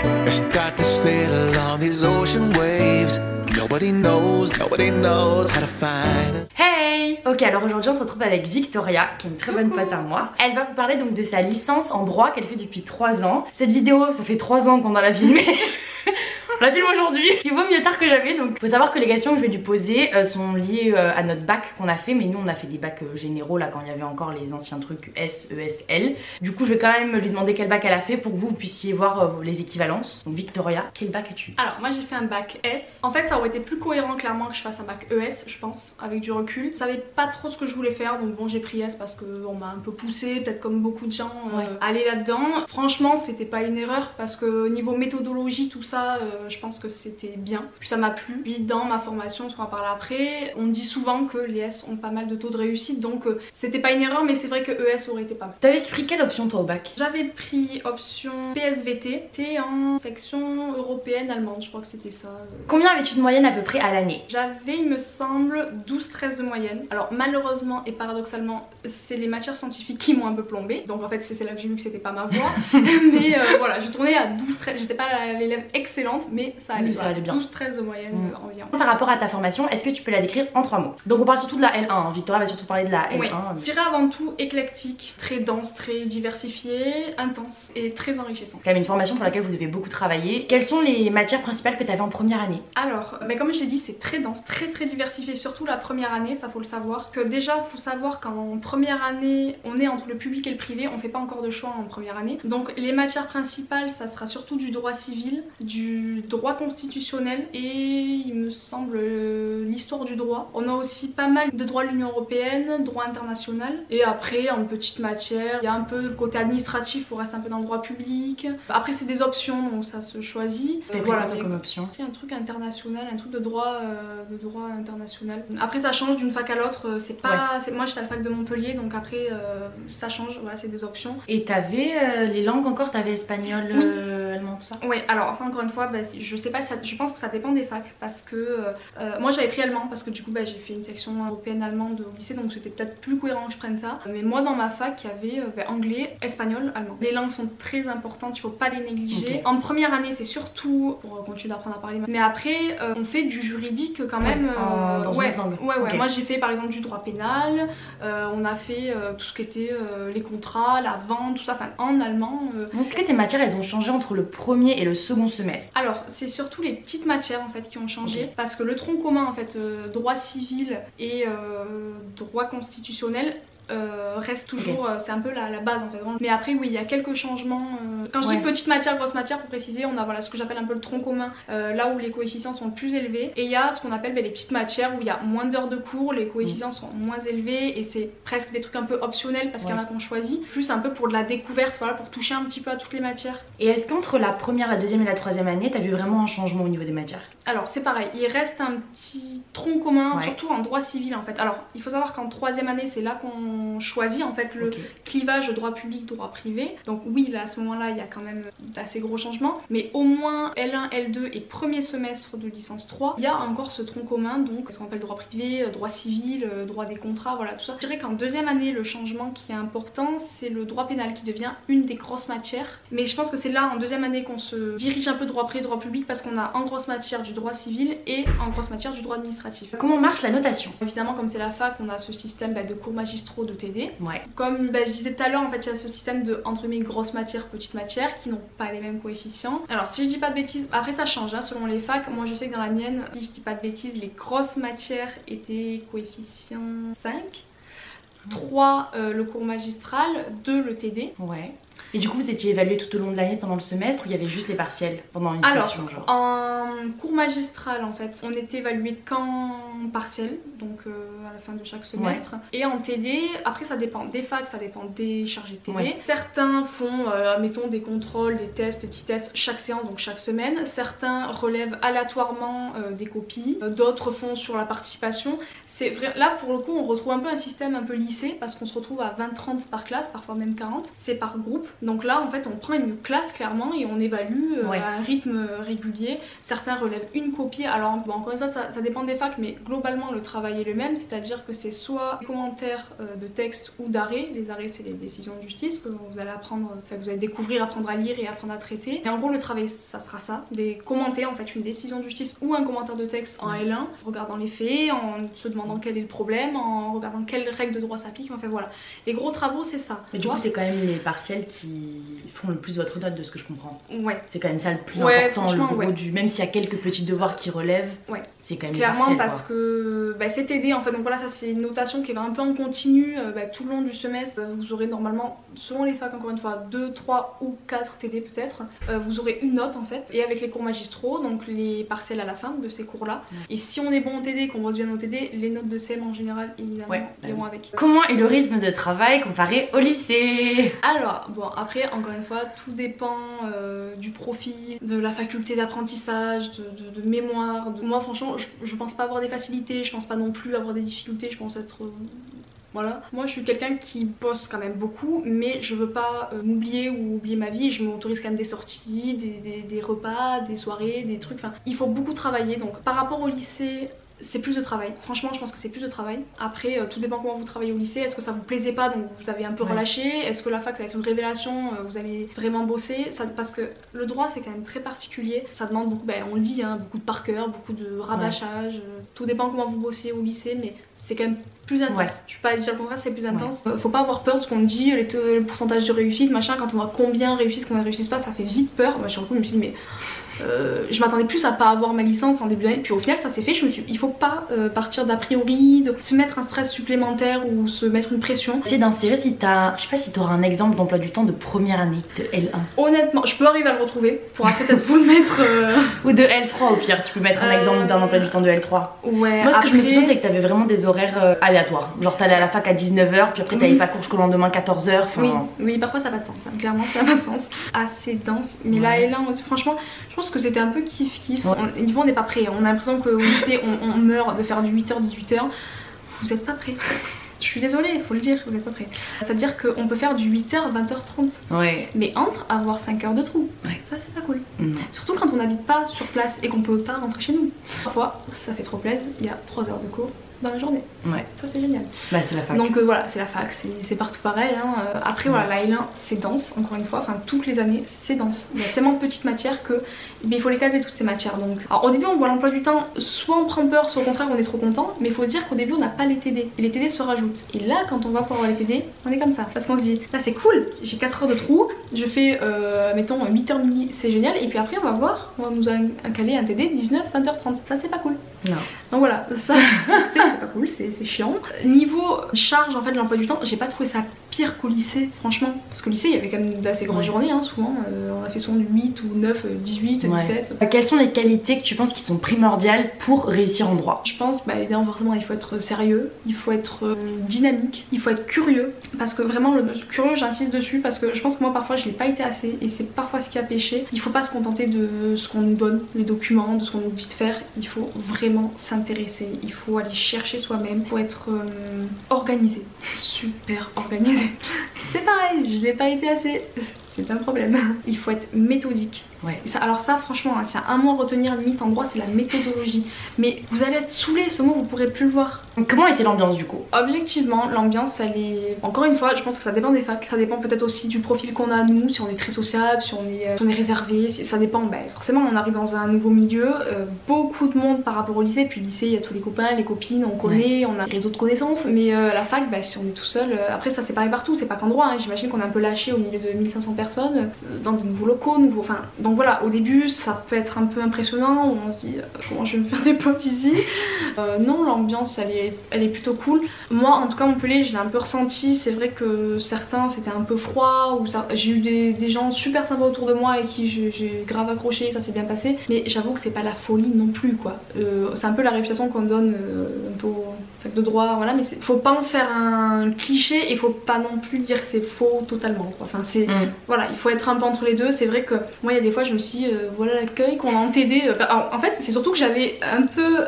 I start to sail on these ocean waves. Nobody knows how to find us. Hey! Ok, alors aujourd'hui on se retrouve avec Victoria, qui est une très bonne pote à moi. Elle va vous parler donc de sa licence en droit qu'elle fait depuis 3 ans. Cette vidéo, ça fait 3 ans qu'on doit la filmer. On la filme aujourd'hui. Il vaut mieux tard que jamais. Donc faut savoir que les questions que je vais lui poser sont liées à notre bac qu'on a fait. Mais nous on a fait des bacs généraux là quand il y avait encore les anciens trucs S, ES, L. Du coup je vais quand même lui demander quel bac elle a fait pour que vous puissiez voir les équivalences. Donc Victoria, quel bac as-tu? Alors moi j'ai fait un bac S. En fait ça aurait été plus cohérent clairement que je fasse un bac ES je pense, avec du recul. Je savais pas trop ce que je voulais faire donc bon j'ai pris S parce qu'on m'a un peu poussé, peut-être comme beaucoup de gens à aller là-dedans. Franchement c'était pas une erreur parce que au niveau méthodologie tout ça je pense que c'était bien. Puis ça m'a plu. Puis dans ma formation, ce qu'on va parler après, on dit souvent que les S ont pas mal de taux de réussite donc c'était pas une erreur mais c'est vrai que ES aurait été pas mal. T'avais pris quelle option toi au bac? J'avais pris option PSVT, c'était en section européenne allemande, je crois que c'était ça. Combien avais-tu de moyenne à peu près à l'année? J'avais il me semble 12-13 de moyenne. Alors malheureusement et paradoxalement c'est les matières scientifiques qui m'ont un peu plombée. Donc en fait c'est là que j'ai vu que c'était pas ma voie. Mais voilà, je tournais à 12-13, j'étais pas l'élève excellente mais ça allait, ça allait bien. 12-13 de moyenne environ. Par rapport à ta formation, est-ce que tu peux la décrire en 3 mots? Donc on parle surtout de la L1, hein. Victoria va surtout parler de la L1. Oui. Je dirais avant tout éclectique, très dense, très diversifiée, intense et très enrichissante. C'est quand même une formation pour laquelle vous devez beaucoup travailler. Quelles sont les matières principales que tu avais en première année? Alors, comme je l'ai dit, c'est très dense, très diversifié, surtout la première année, ça faut le savoir. Que déjà, faut savoir qu'en première année, on est entre le public et le privé, on fait pas encore de choix en première année. Donc les matières principales, ça sera surtout du droit civil, du droit constitutionnel et il me semble l'histoire du droit. On a aussi pas mal de droit de l'Union Européenne, droit international et après en petite matière, il y a un peu le côté administratif, on reste un peu dans le droit public. Après c'est des options donc ça se choisit. Voilà, comme option. Un truc international, un truc de droit international. Après ça change d'une fac à l'autre, c'est pas moi j'étais à la fac de Montpellier donc après ça change, voilà, c'est des options. Et t'avais les langues encore, t'avais espagnol, allemand, tout ça? Oui, alors ça encore une fois, je sais pas, je pense que ça dépend des facs parce que moi j'avais pris allemand parce que du coup j'ai fait une section européenne allemande au lycée donc c'était peut-être plus cohérent que je prenne ça. Mais moi dans ma fac il y avait anglais, espagnol, allemand. Les langues sont très importantes, il faut pas les négliger. Okay. En première année c'est surtout pour continuer d'apprendre à parler mais après on fait du juridique quand même. Dans une autre langue. Ouais. Moi j'ai fait par exemple du droit pénal, on a fait tout ce qui était les contrats, la vente, tout ça, enfin en allemand. Donc tes matières elles ont changé entre le premier et le second semestre? Alors c'est surtout les petites matières en fait qui ont changé parce que le tronc commun en fait droit civil et droit constitutionnel reste toujours, c'est un peu la base en fait. Mais après oui il y a quelques changements. Quand je dis petite matière, grosse matière pour préciser, on a voilà ce que j'appelle un peu le tronc commun, là où les coefficients sont plus élevés. Et il y a ce qu'on appelle les petites matières où il y a moins d'heures de cours, les coefficients sont moins élevés et c'est presque des trucs un peu optionnels parce qu'il y en a qu'on choisit. Plus un peu pour de la découverte, voilà, pour toucher un petit peu à toutes les matières. Et est-ce qu'entre la première, la deuxième et la troisième année, t'as vu vraiment un changement au niveau des matières? Alors c'est pareil, il reste un petit tronc commun, surtout en droit civil en fait. Alors il faut savoir qu'en troisième année c'est là qu'on choisit en fait le clivage droit public, droit privé. Donc oui là à ce moment là il y a quand même d'assez gros changements. Mais au moins L1, L2 et premier semestre de licence 3, il y a encore ce tronc commun, donc ce qu'on appelle droit privé, droit civil, droit des contrats, voilà tout ça. Je dirais qu'en deuxième année le changement qui est important c'est le droit pénal qui devient une des grosses matières. Mais je pense que c'est là en deuxième année qu'on se dirige un peu droit privé, droit public parce qu'on a en grosse matière du droit civil et en grosse matière du droit administratif. Comment marche la notation? Évidemment comme c'est la fac on a ce système de cours magistraux de TD. Comme je disais tout à l'heure en fait il y a ce système de entre guillemets grosse matière, petite matière qui n'ont pas les mêmes coefficients. Alors si je dis pas de bêtises, après ça change hein, selon les facs. Moi je sais que dans la mienne, si je dis pas de bêtises, les grosses matières étaient coefficient 5, 3 le cours magistral, 2 le TD. Et du coup vous étiez évalué tout au long de l'année pendant le semestre ou il y avait juste les partiels pendant une session genre? En cours magistral en fait on était évalué qu'en partiel donc à la fin de chaque semestre et en TD après ça dépend des facs, ça dépend des chargés de TD. Certains font mettons des contrôles, des tests, des petits tests chaque séance donc chaque semaine. Certains relèvent aléatoirement des copies, d'autres font sur la participation. C'est vrai, là pour le coup on retrouve un peu un système un peu lycée parce qu'on se retrouve à 20-30 par classe, parfois même 40. C'est par groupe groupe. Donc là en fait on prend une classe clairement et on évalue à un rythme régulier. Certains relèvent une copie, alors bon, encore une fois ça dépend des facs, mais globalement le travail est le même, c'est-à-dire que c'est soit des commentaires de texte ou d'arrêt. Les arrêts c'est les décisions de justice que vous allez apprendre, enfin vous allez découvrir, apprendre à lire et apprendre à traiter. Et en gros le travail ça sera ça, des commentaires en fait, une décision de justice ou un commentaire de texte en L1, en regardant les faits, en se demandant quel est le problème, en regardant quelles règles de droit s'appliquent, enfin voilà. Les gros travaux c'est ça. Mais du coup c'est quand même les partiels qui font le plus votre note de ce que je comprends. Ouais. C'est quand même ça le plus important, le gros du... Même s'il y a quelques petits devoirs qui relèvent, c'est quand même clairement les partiels, parce que c'est TD en fait, donc voilà, ça c'est une notation qui va un peu en continu tout le long du semestre. Vous aurez normalement, selon les facs encore une fois, 2, 3 ou 4 TD peut-être. Vous aurez une note en fait, et avec les cours magistraux, donc les partiels à la fin de ces cours là. Et si on est bon au TD, qu'on bosse bien au TD, les notes de CM en général évidemment iront avec. Comment est le rythme de travail comparé au lycée? Alors bon, après encore une fois tout dépend du profil, de la faculté d'apprentissage, de mémoire. Moi franchement je pense pas avoir des facilités, je pense pas non plus avoir des difficultés, je pense être... Voilà. Moi je suis quelqu'un qui bosse quand même beaucoup, mais je veux pas m'oublier ou oublier ma vie. Je m'autorise quand même des sorties, des repas, des soirées, des trucs, enfin il faut beaucoup travailler. Donc par rapport au lycée, c'est plus de travail. Franchement je pense que c'est plus de travail. Après tout dépend comment vous travaillez au lycée. Est-ce que ça vous plaisait pas donc vous avez un peu relâché? Est-ce que la fac ça va être une révélation, vous allez vraiment bosser ça, parce que le droit c'est quand même très particulier. Ça demande beaucoup, on le dit hein, beaucoup de par cœur, beaucoup de rabâchage. Tout dépend comment vous bossez au lycée, mais c'est quand même plus intense. Je suis pas dire le contraire, c'est plus intense. Faut pas avoir peur de ce qu'on dit, le pourcentage de réussite, machin. Quand on voit combien réussissent, combien réussissent pas, ça fait vite peur. Moi sur le coup je me suis dit mais je m'attendais plus à pas avoir ma licence en début d'année, puis au final ça s'est fait. Je me suis dit, il faut pas partir d'a priori, de se mettre un stress supplémentaire ou se mettre une pression. Essayer d'insérer si t'as, je sais pas si t'auras un exemple d'emploi du temps de première année de L1. Honnêtement, je peux arriver à le retrouver, pourra peut-être vous le mettre ou de L3 au pire, tu peux mettre un exemple d'un emploi du temps de L3. Ouais. Moi ce que je me souviens c'est que t'avais vraiment des horaires aléatoires, genre t'allais à la fac à 19h, puis après t'avais pas cours jusqu'au lendemain 14h. Oui, parfois ça n'a pas de sens, hein. Clairement ça n'a pas de sens. Assez dense, mais la L1 aussi, franchement je pense que c'était un peu kiff. Niveau on n'est pas prêt, on a l'impression qu'au lycée on meurt de faire du 8h 18h. Vous êtes pas prêt. Je suis désolée, il faut le dire, vous n'êtes pas prêt. C'est à dire qu'on peut faire du 8h 20h30. Mais entre avoir 5 heures de trou, ça c'est pas cool. Surtout quand on n'habite pas sur place et qu'on peut pas rentrer chez nous. Parfois ça fait trop plaisir, il y a 3 heures de cours dans la journée. Ça c'est génial. C'est la fac. Donc voilà, c'est la fac, c'est partout pareil hein. Après voilà, la L1 c'est dense encore une fois, enfin toutes les années c'est dense. Il y a tellement de petites matières que il faut les caser toutes ces matières. Donc alors, au début on voit l'emploi du temps, soit on prend peur, soit au contraire on est trop content, mais il faut se dire qu'au début on n'a pas les TD et les TD se rajoutent. Et là quand on va pour avoir les TD, on est comme ça parce qu'on se dit là c'est cool, j'ai 4 heures de trou, je fais mettons 8h midi, c'est génial, et puis après on va voir, on va nous caler un TD 19 20h30. Ça c'est pas cool. Non. Donc voilà, ça c'est pas cool, c'est chiant. Niveau charge en fait de l'emploi du temps, j'ai pas trouvé ça pire qu'au lycée franchement, parce qu'au lycée il y avait quand même d'assez grosses journées hein, souvent, on a fait souvent du 8 ou 9, 18, 17. Quelles sont les qualités que tu penses qui sont primordiales pour réussir en droit? Je pense évidemment forcément il faut être sérieux, il faut être dynamique, il faut être curieux, parce que vraiment le curieux j'insiste dessus parce que je pense que moi parfois je l'ai pas été assez et c'est parfois ce qui a péché. Il faut pas se contenter de ce qu'on nous donne, les documents, de ce qu'on nous dit de faire, il faut vraiment s'intéresser, il faut aller chercher soi-même, il faut être organisé, super organisé. C'est pareil, je l'ai pas été assez, c'est un problème. Il faut être méthodique. Alors ça franchement, hein, s'il y a un mot à retenir limite en droit, c'est la méthodologie. Mais vous allez être saoulé, ce mot vous pourrez plus le voir. Comment était l'ambiance du coup? Objectivement, l'ambiance elle est... Encore une fois, je pense que ça dépend des facs. Ça dépend peut-être aussi du profil qu'on a nous, si on est très sociable, si on est réservé, ça dépend. Forcément on arrive dans un nouveau milieu, beaucoup de monde par rapport au lycée. Puis le lycée il y a tous les copains, les copines, on connaît, on a un réseau de connaissances. Mais la fac, si on est tout seul, après ça c'est pareil partout, c'est pas qu'en droit hein. J'imagine qu'on est un peu lâché au milieu de 1500 personnes, dans de nouveaux locaux, enfin... Donc voilà, au début ça peut être un peu impressionnant, où on se dit comment je vais me faire des potes ici. Non, l'ambiance elle est plutôt cool. Moi en tout cas Montpellier je l'ai un peu ressenti, c'est vrai que certains c'était un peu froid, ou j'ai eu des gens super sympas autour de moi avec qui j'ai grave accroché, ça s'est bien passé, mais j'avoue que c'est pas la folie non plus quoi. C'est un peu la réputation qu'on donne un peu aux facs de droit, voilà, mais faut pas en faire un cliché et faut pas non plus dire que c'est faux totalement quoi. Enfin c'est voilà, il faut être un peu entre les deux. C'est vrai que moi il y a des fois je me suis dit voilà l'accueil qu'on a en TD. En fait c'est surtout que j'avais un peu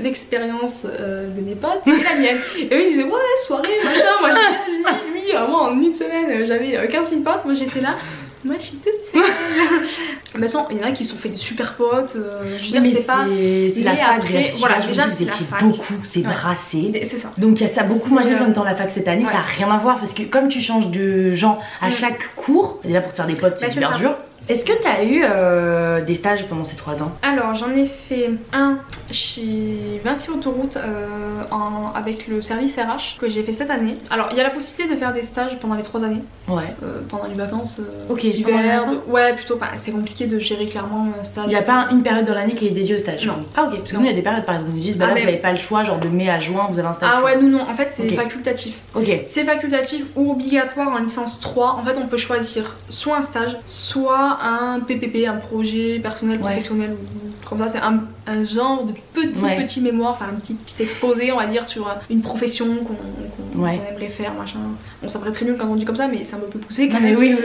l'expérience de mes potes et la mienne, et eux ils disaient ouais soirée machin, moi j'ai dit lui oui, moi en une semaine j'avais 15 000 potes, moi j'étais là. Moi je suis toute seule. De toute façon, il y en a qui se sont fait des super potes. Je veux dire, c'est pas. C'est la fac, après, voilà, déjà c'est la fac. Beaucoup, c'est brassé. C'est ça. Donc il y a ça beaucoup. Moi j'ai fait en même temps la fac cette année, ça a rien à voir parce que comme tu changes de gens à chaque cours, déjà pour te faire des potes, c'est super dur. Est-ce que tu as eu des stages pendant ces 3 ans? Alors j'en ai fait un chez 26 Autoroute avec le service RH que j'ai fait cette année. Alors il y a la possibilité de faire des stages pendant les 3 années. Ouais. Pendant les vacances d'hiver. Ouais, plutôt pas. C'est compliqué de gérer clairement un stage. Il n'y a pas une période dans l'année qui est dédiée au stage? Non. Ah ok, parce que nous il y a des périodes par exemple, ils nous disent bah là vous n'avez pas le choix, genre de mai à juin vous avez un stage. Ah ouais, nous non, en fait c'est facultatif. Ok. C'est facultatif ou obligatoire en licence 3. En fait on peut choisir soit un stage, soit un PPP, un projet personnel, professionnel ou comme ça. C'est un genre de petit mémoire, enfin un petit exposé on va dire sur une profession qu'on aimerait faire, machin. Bon ça paraît très nul quand on dit comme ça mais c'est un peu plus poussé quand même. Oui.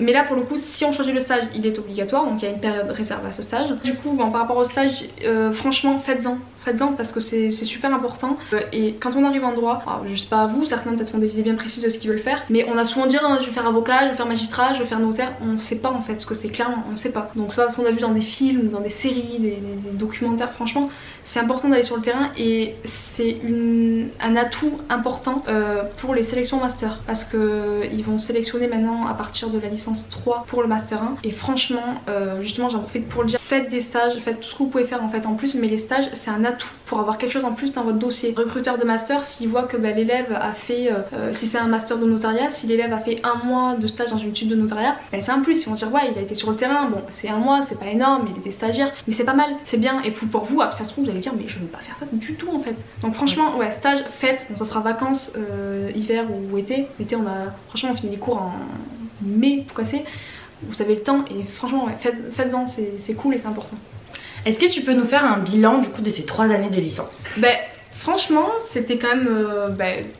Mais là pour le coup si on choisit le stage il est obligatoire, donc il y a une période réservée à ce stage. Du coup par rapport au stage, franchement faites-en parce que c'est super important. Et quand on arrive en droit, alors, je sais pas vous, certains peut-être ont des idées bien précises de ce qu'ils veulent faire, mais on a souvent dit je vais faire avocat, je vais faire magistrat, je vais faire notaire. On sait pas en fait ce que c'est, clairement on sait pas. Donc c'est pas parce qu'on a vu dans des films ou dans des séries, des documentaires, franchement c'est important d'aller sur le terrain et c'est un atout important pour les sélections master parce que ils vont sélectionner maintenant à partir de la licence 3 pour le master 1 et franchement justement j'en profite pour le dire, faites des stages, faites tout ce que vous pouvez faire en fait en plus, mais les stages c'est un atout pour avoir quelque chose en plus dans votre dossier. Recruteur de master, s'il voit que l'élève a fait, si c'est un master de notariat, si l'élève a fait 1 mois de stage dans une étude de notariat, c'est un plus, ils vont dire ouais il a été sur le terrain, bon c'est 1 mois, c'est pas énorme, il était stagiaire, mais c'est pas mal, c'est bien. Et pour vous, ça se trouve vous allez dire mais je ne veux pas faire ça du tout en fait. Donc franchement ouais, stage, faites, bon ça sera vacances, hiver ou été. L'été franchement on finit les cours en mai pour casser, vous avez le temps et franchement ouais, faites-en, c'est cool et c'est important. Est-ce que tu peux nous faire un bilan du coup de ces 3 années de licence? Franchement c'était quand même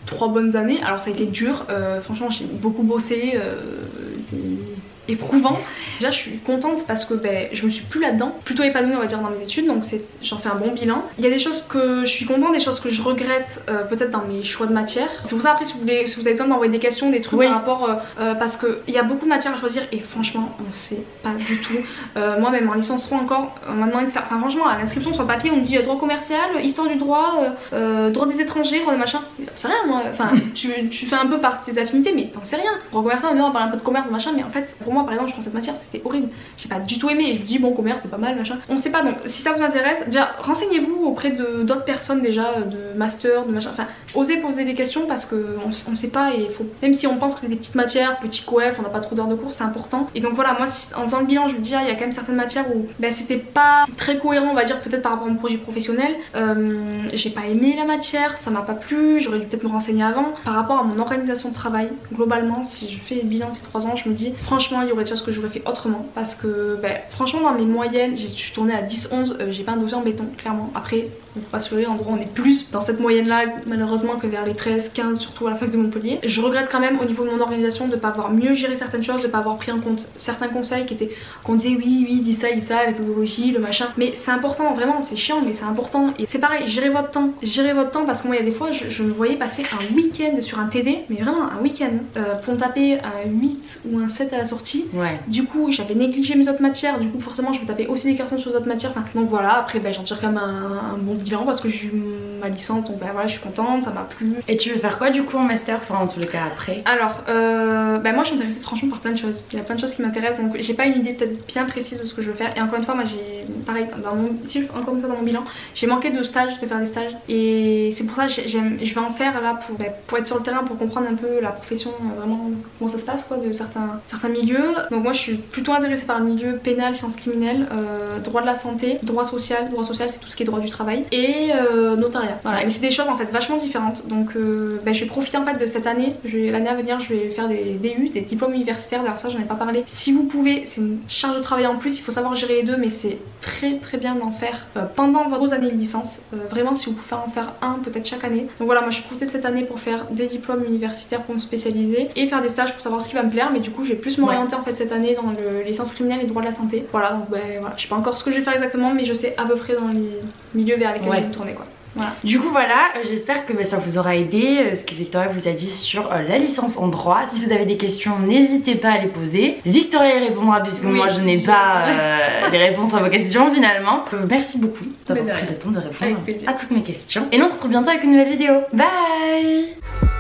3 bonnes années. Alors ça a été dur, franchement j'ai beaucoup bossé, éprouvant. Déjà je suis contente parce que je me suis plus là-dedans, plutôt épanouie on va dire dans mes études, donc j'en fais un bon bilan. Il y a des choses que je suis contente, des choses que je regrette peut-être dans mes choix de matière. C'est pour ça après si vous avez besoin d'envoyer des questions, des trucs par rapport parce qu'il y a beaucoup de matières à choisir et franchement on sait pas du tout. Moi même en licence 3 encore on m'a demandé de faire, enfin franchement à l'inscription sur le papier on me dit droit commercial, histoire du droit, droit des étrangers, droit des machins. C'est rien moi, enfin tu fais un peu par tes affinités mais t'en sais rien. Droit commercial on parle un peu de commerce, de machin, mais en fait pour moi par exemple je prends cette matière c'était horrible, j'ai pas du tout aimé, je me dis bon commerce c'est pas mal machin, on sait pas. Donc si ça vous intéresse déjà renseignez-vous auprès d'autres personnes déjà de master, de machin, enfin osez poser des questions parce que on sait pas et faut, même si on pense que c'est des petites matières, petits coef, on n'a pas trop d'heures de cours, c'est important. Et donc voilà moi en faisant le bilan je me dis il y a quand même certaines matières où c'était pas très cohérent on va dire peut-être par rapport à mon projet professionnel, j'ai pas aimé la matière, ça m'a pas plu, j'aurais dû peut-être me renseigner avant. Par rapport à mon organisation de travail globalement si je fais le bilan de ces 3 ans je me dis franchement il y aurait des choses que j'aurais fait autrement parce que franchement dans mes moyennes je suis tournée à 10-11, j'ai pas un dossier en béton clairement. Après on peut pas se leurrer, en droit on est plus dans cette moyenne là malheureusement que vers les 13-15 surtout à la fac de Montpellier. Je regrette quand même au niveau de mon organisation de pas avoir mieux géré certaines choses, de pas avoir pris en compte certains conseils qu'on disait oui dis ça, la méthodologie, le machin, mais c'est important vraiment, c'est chiant mais c'est important. Et c'est pareil, gérez votre temps parce que moi il y a des fois je me voyais passer un week-end sur un TD, mais vraiment un week-end pour me taper un 8 ou un 7 à la sortie. Du coup j'avais négligé mes autres matières, du coup forcément je me tapais aussi des cartons sur les autres matières, donc voilà. Après j'en tire quand même un bon bilan parce que j'ai eu ma licence, donc voilà je suis contente, ça m'a plu. Et tu veux faire quoi du coup en master, enfin en tout le cas après? Alors moi je suis intéressée franchement par plein de choses, il y a plein de choses qui m'intéressent donc j'ai pas une idée peut-être bien précise de ce que je veux faire. Et encore une fois moi j'ai pareil encore une fois dans mon bilan j'ai manqué de stages, de faire des stages et c'est pour ça que je vais en faire là pour être sur le terrain, pour comprendre un peu la profession, vraiment comment ça se passe quoi, de certains milieux. Donc moi je suis plutôt intéressée par le milieu pénal, sciences criminelles, droit de la santé, droit social c'est tout ce qui est droit du travail et notariat. Voilà, mais c'est des choses en fait vachement différentes. Donc je vais profiter en fait de cette année. L'année à venir je vais faire des DU, des diplômes universitaires. D'ailleurs ça j'en ai pas parlé. Si vous pouvez, c'est une charge de travail en plus, il faut savoir gérer les deux, mais c'est très bien d'en faire pendant vos années de licence. Vraiment si vous pouvez en faire un peut-être chaque année. Donc voilà moi je vais profiter de cette année pour faire des diplômes universitaires pour me spécialiser et faire des stages pour savoir ce qui va me plaire. Mais du coup je vais plus m'orienter en fait cette année dans les sciences criminelles et le droit de la santé. Voilà donc voilà, je sais pas encore ce que je vais faire exactement mais je sais à peu près dans les milieux vers lesquels je vais me tourner quoi. Voilà. Du coup voilà, j'espère que ça vous aura aidé ce que Victoria vous a dit sur la licence en droit. Si vous avez des questions, n'hésitez pas à les poser. Victoria y répondra puisque moi je n'ai pas les réponses à vos questions finalement. Merci beaucoup d'avoir pris le temps de répondre à toutes mes questions. Et nous on se retrouve bientôt avec une nouvelle vidéo. Bye.